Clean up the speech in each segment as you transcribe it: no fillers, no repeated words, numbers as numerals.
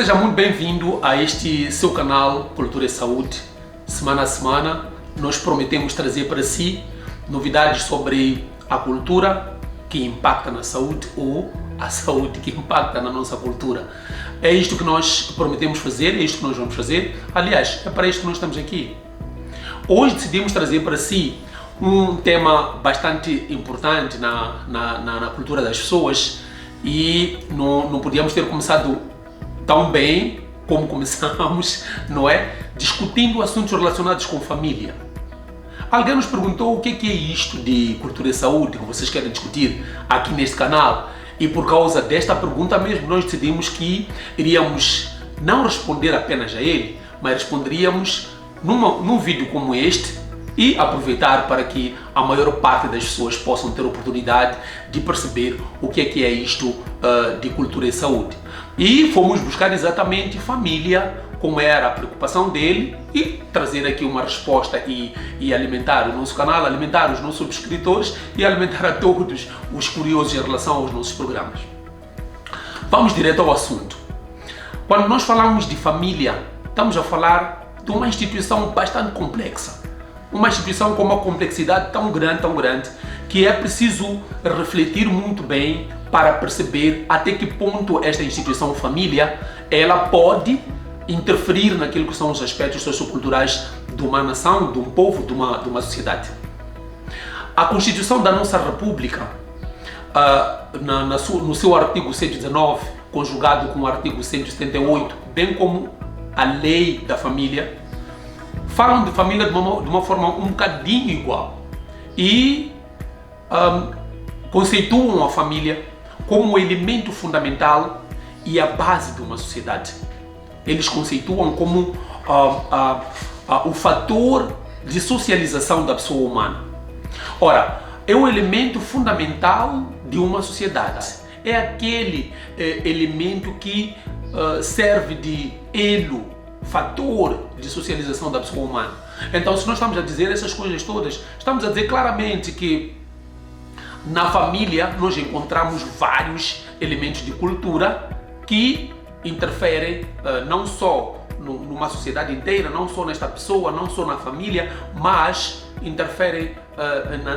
Seja muito bem-vindo a este seu canal Cultura e Saúde. Semana a semana nós prometemos trazer para si novidades sobre a cultura que impacta na saúde ou a saúde que impacta na nossa cultura. É isto que nós prometemos fazer, é isto que nós vamos fazer. Aliás, é para isto que nós estamos aqui. Hoje decidimos trazer para si um tema bastante importante na cultura das pessoas e não podíamos ter começado tão bem como começamos, não é? Discutindo assuntos relacionados com família. Alguém nos perguntou o que é isto de cultura e saúde que vocês querem discutir aqui neste canal, e por causa desta pergunta mesmo nós decidimos que iríamos não responder apenas a ele, mas responderíamos num vídeo como este e aproveitar para que a maior parte das pessoas possam ter a oportunidade de perceber o que é isto de cultura e saúde. E fomos buscar exatamente família, como era a preocupação dele, e trazer aqui uma resposta e alimentar o nosso canal, alimentar os nossos subscritores e alimentar a todos os curiosos em relação aos nossos programas. Vamos direto ao assunto. Quando nós falamos de família, estamos a falar de uma instituição bastante complexa. Uma instituição com uma complexidade tão grande, que é preciso refletir muito bem para perceber até que ponto esta instituição família ela pode interferir naquilo que são os aspectos socioculturais de uma nação, de um povo, de uma sociedade. A Constituição da nossa República, no seu artigo 119, conjugado com o artigo 178, bem como a lei da família, falam de família de uma forma um bocadinho igual e conceituam a família como um elemento fundamental e a base de uma sociedade. Eles conceituam como o fator de socialização da pessoa humana. Ora, é um elemento fundamental de uma sociedade. É aquele elemento que serve de elo, fator de socialização da pessoa humana. Então, se nós estamos a dizer essas coisas todas, estamos a dizer claramente que na família nós encontramos vários elementos de cultura que interferem não só numa sociedade inteira, não só nesta pessoa, não só na família, mas interferem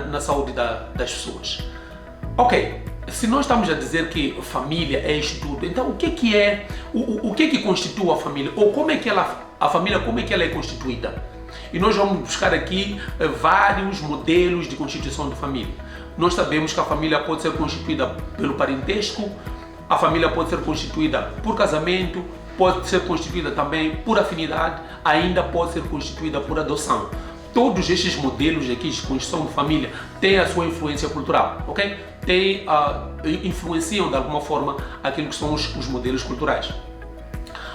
na saúde das pessoas. Ok, se nós estamos a dizer que família é isto tudo, então o que é que constitui a família? Ou como é que a família é constituída? E nós vamos buscar aqui vários modelos de constituição de família. Nós sabemos que a família pode ser constituída pelo parentesco, a família pode ser constituída por casamento, pode ser constituída também por afinidade, ainda pode ser constituída por adoção. Todos estes modelos aqui de constituição de família têm a sua influência cultural, ok? Influenciam de alguma forma aquilo que são os modelos culturais.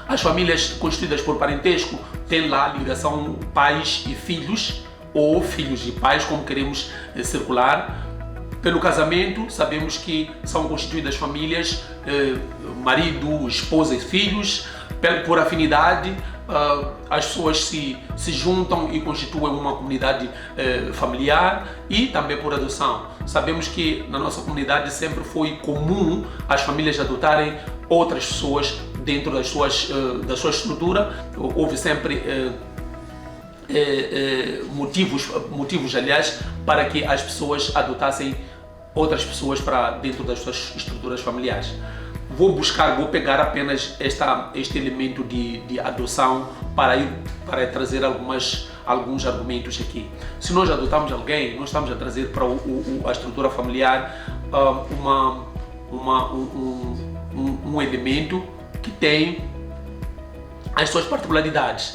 As famílias constituídas por parentesco têm lá a ligação pais e filhos, ou filhos e pais, como queremos circular. Pelo casamento, sabemos que são constituídas famílias, marido, esposa e filhos. Por afinidade, as pessoas se juntam e constituem uma comunidade familiar, e também por adoção. Sabemos que na nossa comunidade sempre foi comum as famílias adotarem outras pessoas dentro da sua estrutura. Houve sempre motivos, aliás, para que as pessoas adotassem outras pessoas para dentro das suas estruturas familiares. Vou pegar apenas este elemento de adoção para trazer alguns argumentos aqui. Se nós adotamos alguém, nós estamos a trazer para a estrutura familiar um elemento que tem as suas particularidades,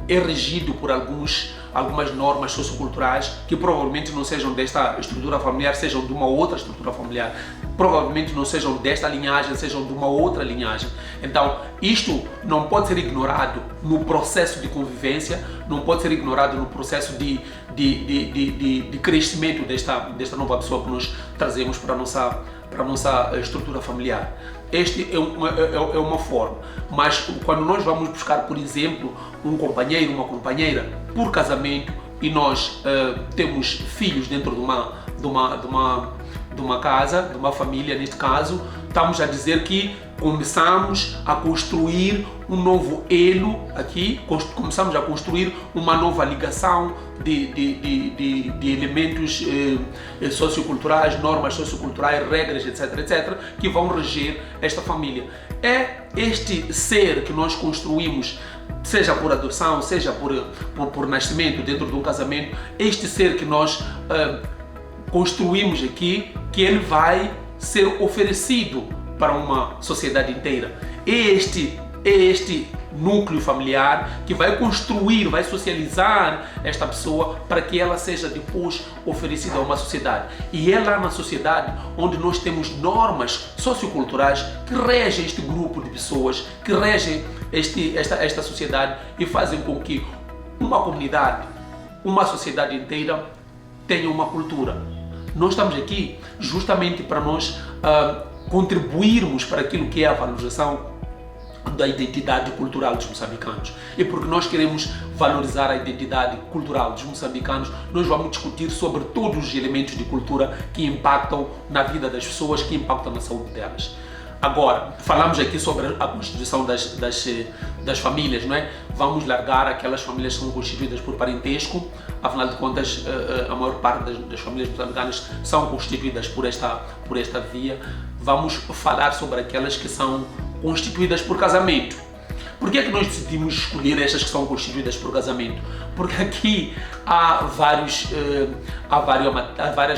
é regido por algumas normas socioculturais que provavelmente não sejam desta estrutura familiar, sejam de uma outra estrutura familiar, provavelmente não sejam desta linhagem, sejam de uma outra linhagem. Então, isto não pode ser ignorado no processo de convivência, não pode ser ignorado no processo de crescimento desta nova pessoa que nós trazemos para a nossa estrutura familiar. Este é uma forma, mas quando nós vamos buscar, por exemplo, um companheiro, uma companheira por casamento, e nós temos filhos dentro de uma casa, de uma família, neste caso, estamos a dizer que começamos a construir um novo elo aqui, começamos a construir uma nova ligação de elementos socioculturais, normas socioculturais, regras, etc, que vão reger esta família. É este ser que nós construímos, seja por adoção, seja por nascimento dentro de um casamento, este ser que nós construímos aqui, que ele vai ser oferecido para uma sociedade inteira. É este núcleo familiar que vai construir, vai socializar esta pessoa para que ela seja depois oferecida a uma sociedade. E é lá na sociedade onde nós temos normas socioculturais que regem este grupo de pessoas, que regem esta sociedade e fazem com que uma comunidade, uma sociedade inteira tenha uma cultura. Nós estamos aqui justamente para nós contribuirmos para aquilo que é a valorização da identidade cultural dos moçambicanos. E porque nós queremos valorizar a identidade cultural dos moçambicanos, nós vamos discutir sobre todos os elementos de cultura que impactam na vida das pessoas, que impactam na saúde delas. Agora, falamos aqui sobre a constituição das famílias, não é? Vamos largar aquelas famílias que são constituídas por parentesco. Afinal de contas, a maior parte das famílias moçambicanas são constituídas por esta via. Vamos falar sobre aquelas que são constituídas por casamento. Por que é que nós decidimos escolher estas que são constituídas por casamento? Porque aqui há várias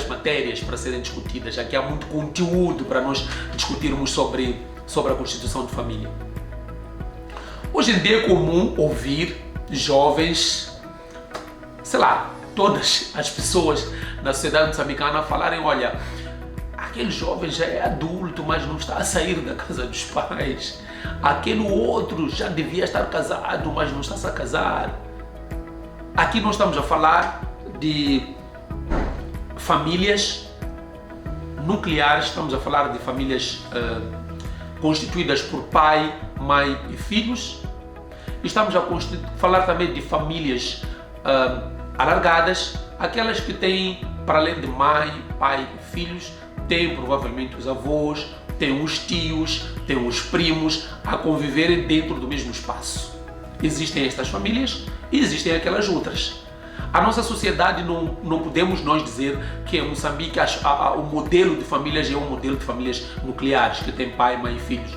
matérias para serem discutidas, aqui há muito conteúdo para nós discutirmos sobre a constituição de família. Hoje em dia é comum ouvir jovens, sei lá, todas as pessoas na sociedade moçambicana falarem: olha, aquele jovem já é adulto, mas não está a sair da casa dos pais. Aquele outro já devia estar casado, mas não está a casar. Aqui nós estamos a falar de famílias nucleares, estamos a falar de famílias constituídas por pai, mãe e filhos. Estamos a falar também de famílias alargadas, aquelas que têm, para além de mãe, pai e filhos, têm provavelmente os avós, têm os tios, têm os primos a conviverem dentro do mesmo espaço. Existem estas famílias e existem aquelas outras. A nossa sociedade não podemos nós dizer que em Moçambique o modelo de famílias é um modelo de famílias nucleares, que tem pai, mãe e filhos.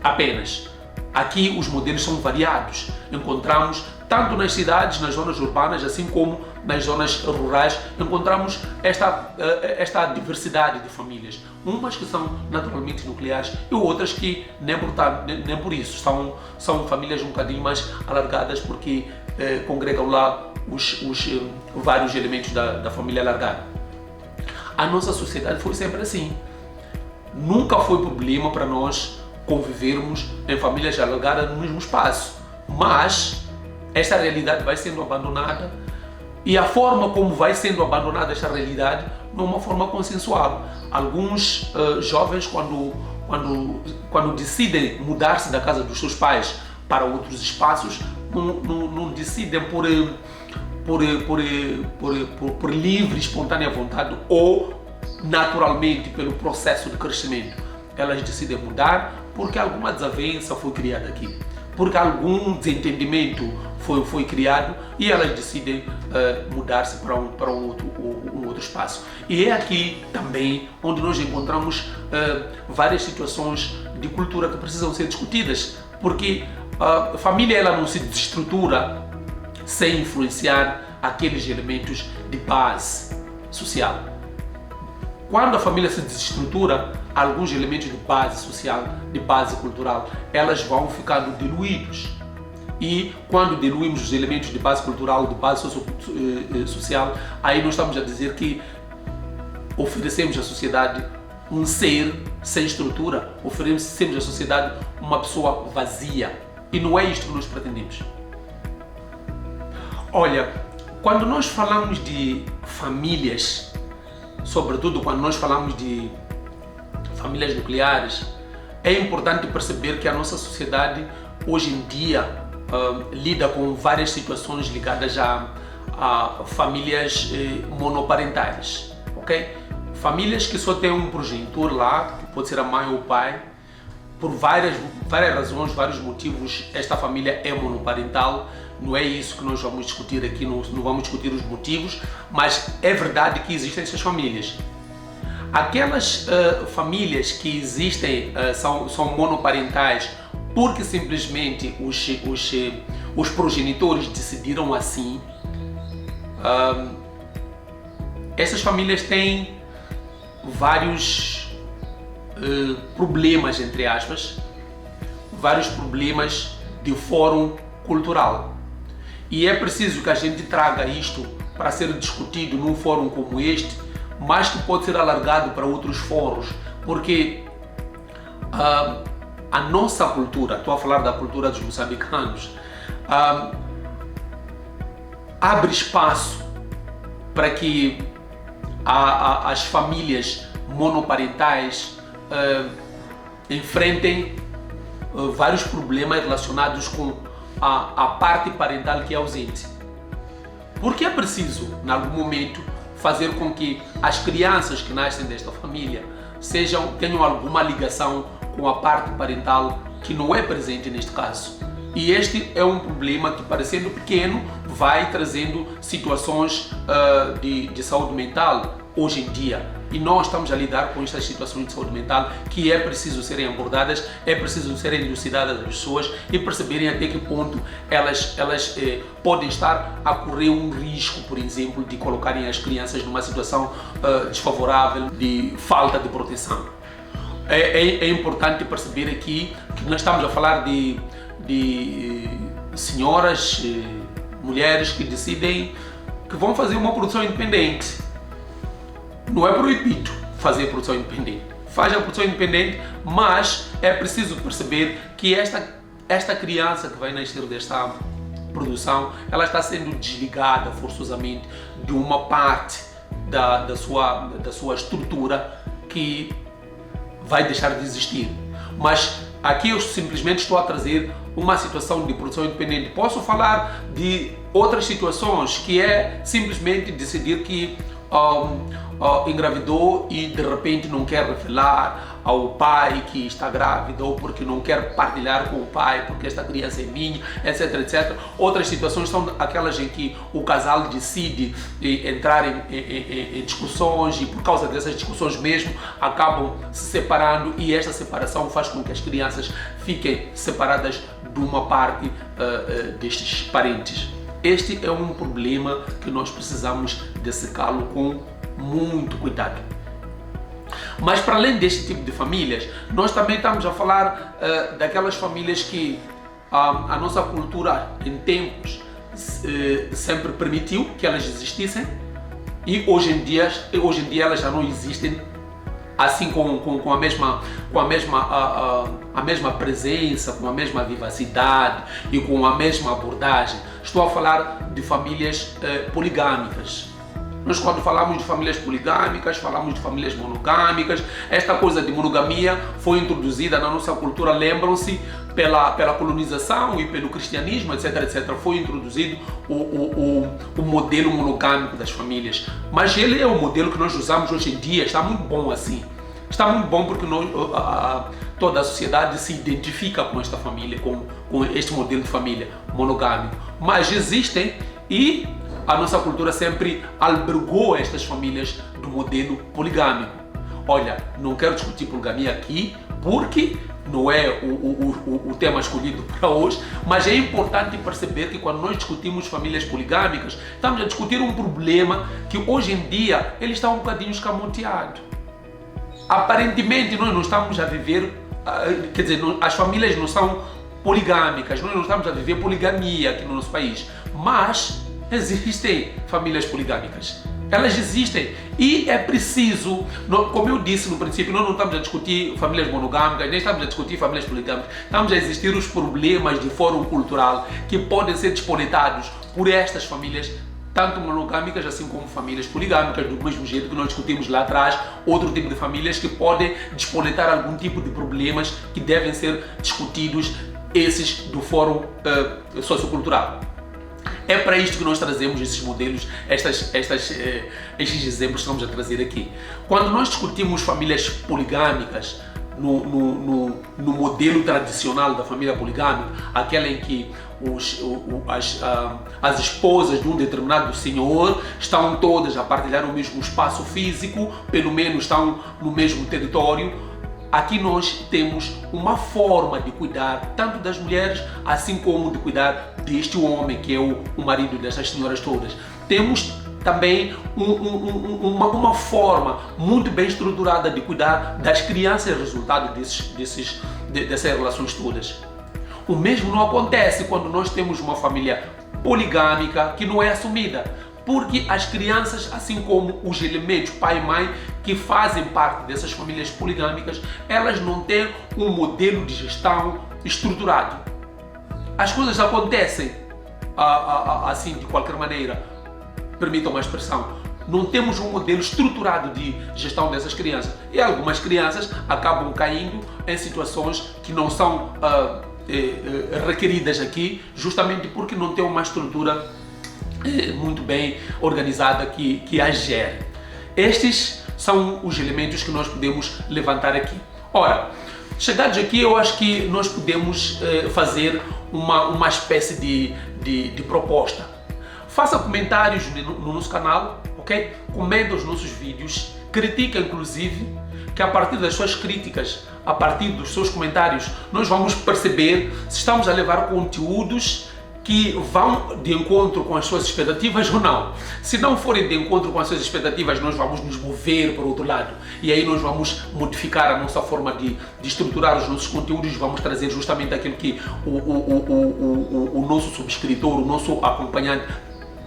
Apenas. Aqui os modelos são variados. Encontramos tanto nas cidades, nas zonas urbanas, assim como nas zonas rurais, encontramos esta diversidade de famílias. Umas que são naturalmente nucleares e outras que nem por isso. São famílias um bocadinho mais alargadas porque congregam lá os vários elementos da família alargada. A nossa sociedade foi sempre assim. Nunca foi problema para nós convivermos em famílias alargadas no mesmo espaço. Mas esta realidade vai sendo abandonada e a forma como vai sendo abandonada esta realidade não é uma forma consensual. Alguns jovens, quando decidem mudar-se da casa dos seus pais para outros espaços, não decidem por livre e espontânea vontade ou naturalmente pelo processo de crescimento. Elas decidem mudar porque alguma desavença foi criada aqui, porque algum desentendimento foi criado e elas decidem mudar-se para um outro espaço. E é aqui também onde nós encontramos várias situações de cultura que precisam ser discutidas, porque a família ela não se desestrutura sem influenciar aqueles elementos de base social. Quando a família se desestrutura, alguns elementos de base social, de base cultural, elas vão ficando diluídos. E quando diluímos os elementos de base cultural, de base social, aí nós estamos a dizer que oferecemos à sociedade um ser sem estrutura, oferecemos à sociedade uma pessoa vazia. E não é isto que nós pretendemos. Olha, quando nós falamos de famílias, sobretudo quando nós falamos de famílias nucleares, é importante perceber que a nossa sociedade hoje em dia lida com várias situações ligadas a famílias monoparentais, ok? Famílias que só têm um progenitor lá, que pode ser a mãe ou o pai, por várias razões, vários motivos, esta família é monoparental. Não é isso que nós vamos discutir aqui, não vamos discutir os motivos, mas é verdade que existem essas famílias. Aquelas famílias que existem são monoparentais porque simplesmente os progenitores decidiram assim. Essas famílias têm vários problemas, entre aspas, vários problemas de fórum cultural. E é preciso que a gente traga isto para ser discutido num fórum como este, mas que pode ser alargado para outros fóruns, porque a nossa cultura, estou a falar da cultura dos moçambicanos, abre espaço para que as famílias monoparentais enfrentem vários problemas relacionados com a parte parental que é ausente. Porque é preciso, em algum momento, fazer com que as crianças que nascem desta família tenham alguma ligação com a parte parental que não é presente neste caso. E este é um problema que, parecendo pequeno, vai trazendo situações de saúde mental hoje em dia. E nós estamos a lidar com estas situações de saúde mental que é preciso serem abordadas, é preciso serem elucidadas as pessoas e perceberem até que ponto elas podem estar a correr um risco, por exemplo, de colocarem as crianças numa situação desfavorável, de falta de proteção. É importante perceber aqui que nós estamos a falar de senhoras, mulheres que decidem que vão fazer uma produção independente. Não é proibido fazer produção independente. Faz a produção independente, mas é preciso perceber que esta criança que vai nascer desta produção, ela está sendo desligada forçosamente de uma parte da sua estrutura que vai deixar de existir. Mas aqui eu simplesmente estou a trazer uma situação de produção independente. Posso falar de outras situações que é simplesmente decidir que engravidou e de repente não quer revelar ao pai que está grávida, ou porque não quer partilhar com o pai porque esta criança é minha, etc, etc. Outras situações são aquelas em que o casal decide entrar em discussões e por causa dessas discussões mesmo acabam se separando, e esta separação faz com que as crianças fiquem separadas de uma parte destes parentes. Este é um problema que nós precisamos dessecá-lo com muito cuidado. Mas para além deste tipo de famílias, nós também estamos a falar daquelas famílias que a nossa cultura em tempos sempre permitiu que elas existissem, e hoje em dia elas já não existem assim com a mesma presença, com a mesma vivacidade e com a mesma abordagem. Estou a falar de famílias poligâmicas. Nós, quando falamos de famílias poligâmicas, falamos de famílias monogâmicas. Esta coisa de monogamia foi introduzida na nossa cultura, lembram-se, pela colonização e pelo cristianismo, etc, etc. Foi introduzido o modelo monogâmico das famílias. Mas ele é o modelo que nós usamos hoje em dia, está muito bom assim. Está muito bom porque toda a sociedade se identifica com esta família, com este modelo de família monogâmico. Mas existem, e a nossa cultura sempre albergou estas famílias do modelo poligâmico. Olha, não quero discutir poligamia aqui porque não é o tema escolhido para hoje, mas é importante perceber que quando nós discutimos famílias poligâmicas, estamos a discutir um problema que hoje em dia ele está um bocadinho escamoteado. Aparentemente nós não estamos a viver, quer dizer, as famílias não são poligâmicas, nós não estamos a viver poligamia aqui no nosso país, mas existem famílias poligâmicas. Elas existem e é preciso, como eu disse no princípio, nós não estamos a discutir famílias monogâmicas, nem estamos a discutir famílias poligâmicas, estamos a existir os problemas de fórum cultural que podem ser despoletados por estas famílias, tanto monogâmicas assim como famílias poligâmicas, do mesmo jeito que nós discutimos lá atrás, outro tipo de famílias que podem despoletar algum tipo de problemas que devem ser discutidos, esses do fórum sociocultural. É para isto que nós trazemos esses modelos, estes exemplos que estamos a trazer aqui. Quando nós discutimos famílias poligâmicas, no modelo tradicional da família poligâmica, aquela em que as esposas de um determinado senhor estão todas a partilhar o mesmo espaço físico, pelo menos estão no mesmo território. Aqui nós temos uma forma de cuidar tanto das mulheres, assim como de cuidar deste homem, que é o marido dessas senhoras todas. Temos também uma forma muito bem estruturada de cuidar das crianças, resultado dessas relações todas. O mesmo não acontece quando nós temos uma família poligâmica que não é assumida, porque as crianças, assim como os elementos pai e mãe que fazem parte dessas famílias poligâmicas, elas não têm um modelo de gestão estruturado. As coisas acontecem assim de qualquer maneira, permitam uma expressão. Não temos um modelo estruturado de gestão dessas crianças e algumas crianças acabam caindo em situações que não são requeridas aqui, justamente porque não tem uma estrutura muito bem organizada que as gere. Estes são os elementos que nós podemos levantar aqui. Ora, chegados aqui, eu acho que nós podemos fazer uma espécie de proposta. Faça comentários no nosso canal, ok? Comenta os nossos vídeos, critica inclusive, que a partir das suas críticas, a partir dos seus comentários, nós vamos perceber se estamos a levar conteúdos que vão de encontro com as suas expectativas ou não. Se não forem de encontro com as suas expectativas, nós vamos nos mover para o outro lado. E aí nós vamos modificar a nossa forma de estruturar os nossos conteúdos, vamos trazer justamente aquilo que o nosso subscritor, o nosso acompanhante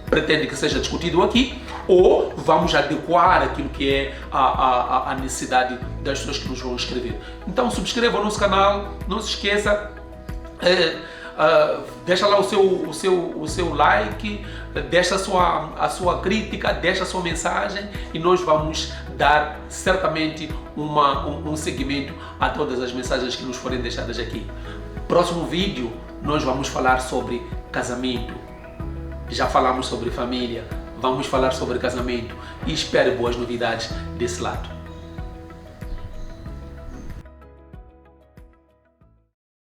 pretende que seja discutido aqui, ou vamos adequar aquilo que é a necessidade das pessoas que nos vão escrever. Então subscreva o nosso canal, não se esqueça, deixa lá o seu like, deixa a sua crítica, deixa a sua mensagem e nós vamos dar certamente um seguimento a todas as mensagens que nos forem deixadas aqui. Próximo vídeo nós vamos falar sobre casamento. Já falamos sobre família, vamos falar sobre casamento e espero boas novidades desse lado.